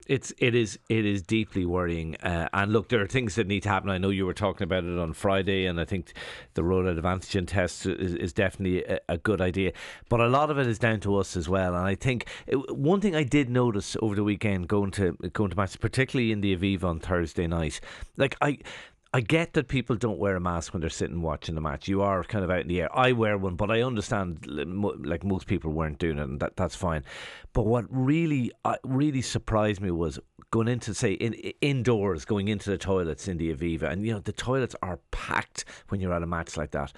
it is deeply worrying. And look, there are things that need to happen. I know you were talking about it on Friday, and I think the rollout of antigen tests is definitely a good idea. But a lot of it is down to us as well. And I think one thing I did notice over the weekend going to matches, particularly in the Aviva on Thursday night, like I get that people don't wear a mask when they're sitting watching the match. You are kind of out in the air. I wear one, but I understand like most people weren't doing it, and that's fine. But what really surprised me was going into, say, indoors, going into the toilets in the Aviva. And, the toilets are packed when you're at a match like that.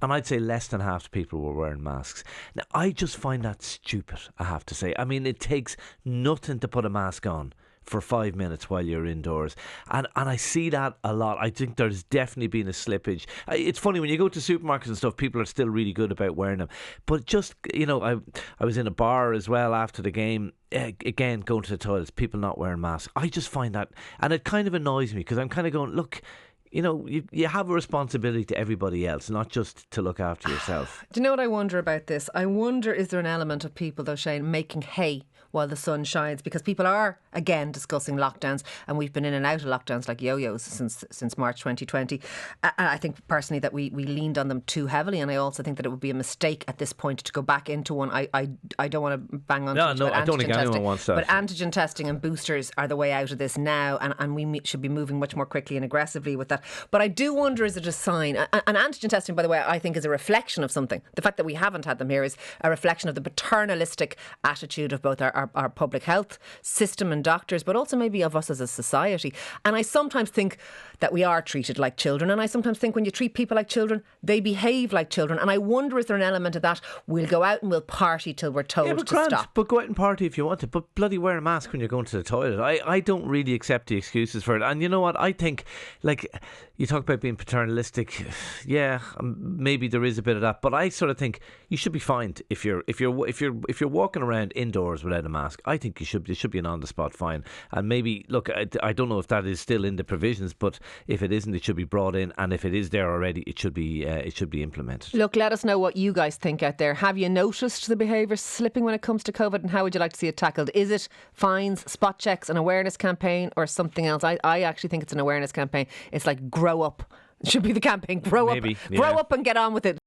And I'd say less than half the people were wearing masks. Now, I just find that stupid, I have to say. I mean, it takes nothing to put a mask on for 5 minutes while you're indoors, and I see that a lot. I think there's definitely been a slippage. It's funny when you go to supermarkets and stuff, people are still really good about wearing them, but just I was in a bar as well after the game, again going to the toilets, people not wearing masks. I just find that, and it kind of annoys me, because I'm kind of going, look, you have a responsibility to everybody else, not just to look after yourself. Do you know what I wonder about this? I wonder, is there an element of people, though, Shane, making hay while the sun shines? Because people are, again, discussing lockdowns, and we've been in and out of lockdowns like yo-yos since March 2020. And I think personally that we leaned on them too heavily, and I also think that it would be a mistake at this point to go back into one. I don't want to bang on No, I don't think anyone wants that. But antigen testing and boosters are the way out of this now, and we should be moving much more quickly and aggressively with that. But I do wonder, is it a sign? And antigen testing, by the way, I think is a reflection of something. The fact that we haven't had them here is a reflection of the paternalistic attitude of both our public health system and doctors, but also maybe of us as a society. And I sometimes think that we are treated like children, and I sometimes think when you treat people like children, they behave like children. And I wonder, is there an element of that? We'll go out and we'll party till we're told to stop. But go out and party if you want to, but bloody wear a mask when you're going to the toilet. I don't really accept the excuses for it. And you know what? I think, like, you talk about being paternalistic. Yeah, maybe there is a bit of that, but I sort of think you should be fined if you're walking around indoors without a mask. I think there should be an on the spot fine. And maybe, look, I don't know if that is still in the provisions, but if it isn't, it should be brought in, and if it is there already, it should be implemented. Look, let us know what you guys think out there. Have you noticed the behaviour slipping when it comes to COVID, and how would you like to see it tackled? Is it fines, spot checks, an awareness campaign, or something else? I actually think it's an awareness campaign. It's like grow up. It should be the campaign. Grow up and get on with it.